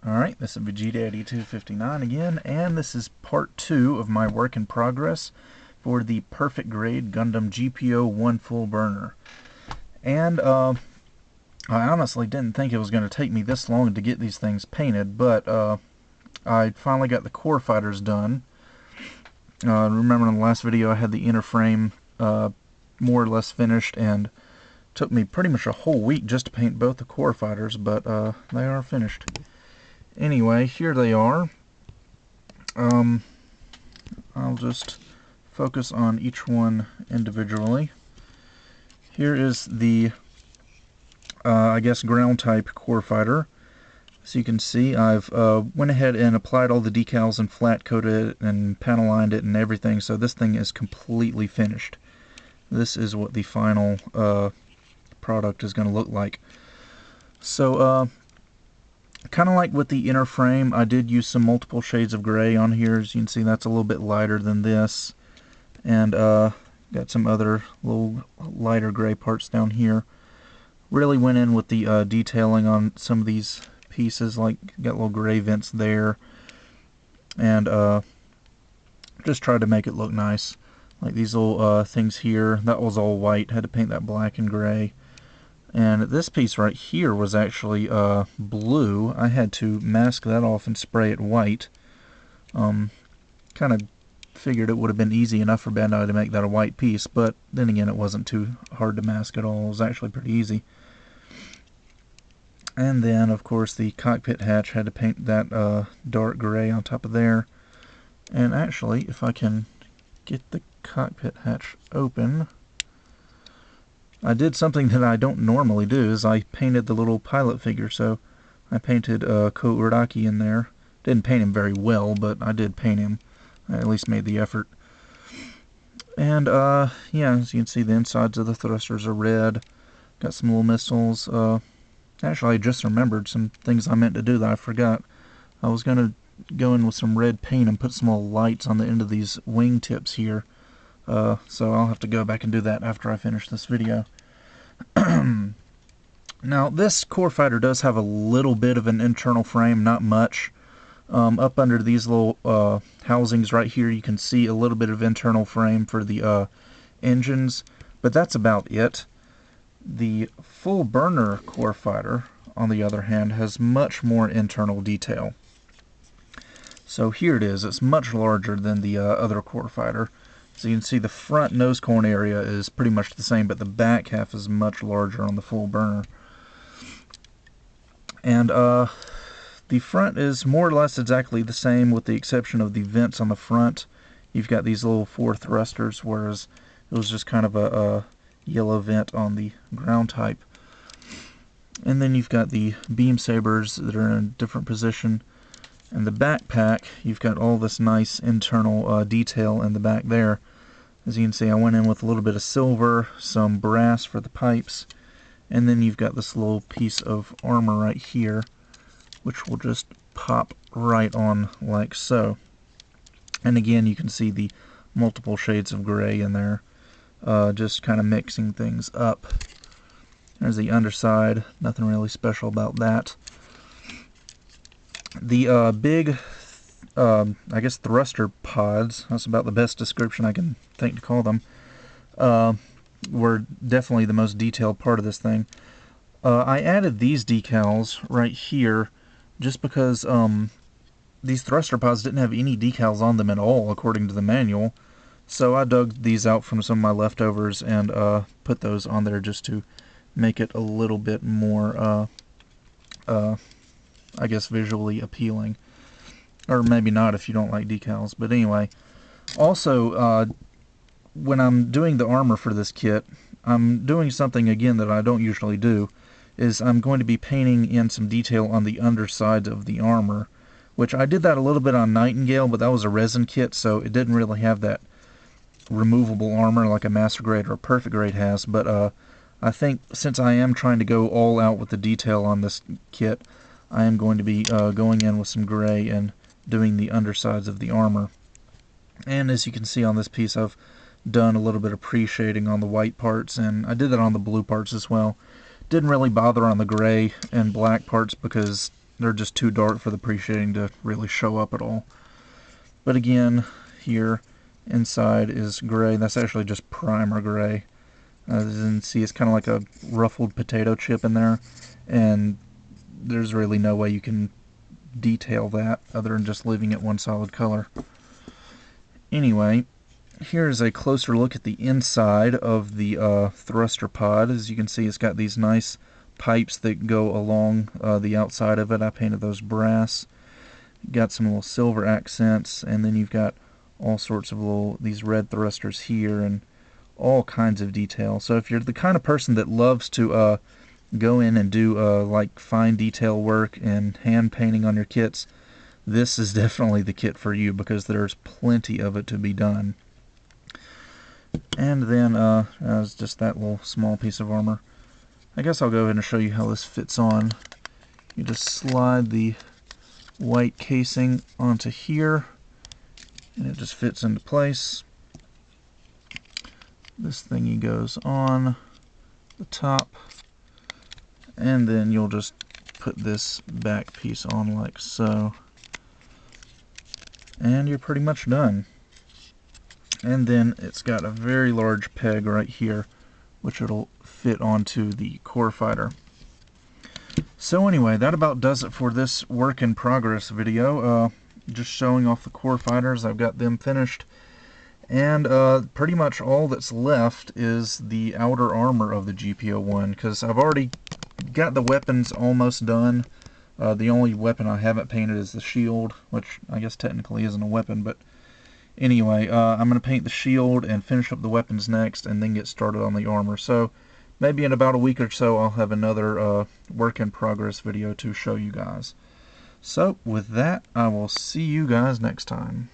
Alright, this is GP02 again, and this is part 2 of my work in progress for the perfect grade Gundam GP01 full burner. And I honestly didn't think it was going to take me this long to get these things painted, but I finally got the core fighters done. Remember in the last video I had the inner frame more or less finished, and took me pretty much a whole week just to paint both the core fighters, but they are finished. Anyway, here they are. I'll just focus on each one individually. Here is the, I guess, ground type core fighter. As you can see, I've went ahead and applied all the decals and flat coated it and panel lined it and everything, so this thing is completely finished. This is what the final product is going to look like. So, kind of like with the inner frame, I did use some multiple shades of gray on here. As you can see, that's a little bit lighter than this, and got some other little lighter gray parts down here. Really went in with the detailing on some of these pieces, like got little gray vents there, and just tried to make it look nice. Like these little things here, that was all white, had to paint that black and gray. And this piece right here was actually blue. I had to mask that off and spray it white. Kind of figured it would have been easy enough for Bandai to make that a white piece, but then again, it wasn't too hard to mask at all. It was actually pretty easy. And then, of course, the cockpit hatch, had to paint that dark gray on top of there. And actually, if I can get the cockpit hatch open, I did something that I don't normally do, is I painted the little pilot figure. So I painted Ko Uraki in there. Didn't paint him very well, but I did paint him. I at least made the effort. And yeah, as you can see, the insides of the thrusters are red. Got some little missiles. Actually, I just remembered some things I meant to do that I forgot. I was going to go in with some red paint and put some little lights on the end of these wing tips here. So I'll have to go back and do that after I finish this video. Now, this core fighter does have a little bit of an internal frame, not much. Up under these little housings right here, you can see a little bit of internal frame for the engines, but that's about it. The full burner core fighter, on the other hand, has much more internal detail. So here it is. It's much larger than the other core fighter. So you can see the front nose cone area is pretty much the same, but the back half is much larger on the full burner. And the front is more or less exactly the same, with the exception of the vents on the front. You've got these little 4 thrusters, whereas it was just kind of a yellow vent on the ground type. And then you've got the beam sabers that are in a different position. And the backpack, you've got all this nice internal detail in the back there. As you can see, I went in with a little bit of silver, some brass for the pipes, and then you've got this little piece of armor right here, which will just pop right on like so. And again, you can see the multiple shades of gray in there, just kind of mixing things up. There's the underside, nothing really special about that. The big, I guess, thruster pods, that's about the best description I can think to call them, were definitely the most detailed part of this thing. I added these decals right here just because these thruster pods didn't have any decals on them at all, according to the manual. So I dug these out from some of my leftovers and put those on there just to make it a little bit more, I guess, visually appealing. Or maybe not if you don't like decals. But anyway, also, when I'm doing the armor for this kit, I'm doing something, again, that I don't usually do, is I'm going to be painting in some detail on the underside of the armor, which I did that a little bit on Nightingale, but that was a resin kit, so it didn't really have that removable armor like a Master Grade or a Perfect Grade has. But I think since I am trying to go all out with the detail on this kit, I am going to be going in with some gray and doing the undersides of the armor. And as you can see on this piece, I've done a little bit of pre-shading on the white parts, and I did that on the blue parts as well. Didn't really bother on the gray and black parts because they're just too dark for the pre-shading to really show up at all. But again, here inside is gray. That's actually just primer gray. As you can see, it's kind of like a ruffled potato chip in there, and there's really no way you can detail that other than just leaving it one solid color. Anyway, here's a closer look at the inside of the thruster pod. As you can see, it's got these nice pipes that go along the outside of it. I painted those brass. Got some little silver accents, and then you've got all sorts of these red thrusters here, and all kinds of detail. So if you're the kind of person that loves to go in and do like fine detail work and hand painting on your kits, this is definitely the kit for you, because there's plenty of it to be done. And then as just that little small piece of armor, I guess I'll go ahead and show you how this fits on. You just slide the white casing onto here, and it just fits into place. This thingy goes on the top, and then you'll just put this back piece on like so, and you're pretty much done. And then it's got a very large peg right here, which it'll fit onto the core fighter. So anyway, that about does it for this work in progress video. Just showing off the core fighters. I've got them finished, and pretty much all that's left is the outer armor of the GP01, because I've already got the weapons almost done. The only weapon I haven't painted is the shield, which I guess technically isn't a weapon, but anyway, I'm going to paint the shield and finish up the weapons next, and then get started on the armor. So maybe in about a week or so I'll have another work in progress video to show you guys. So with that, I will see you guys next time.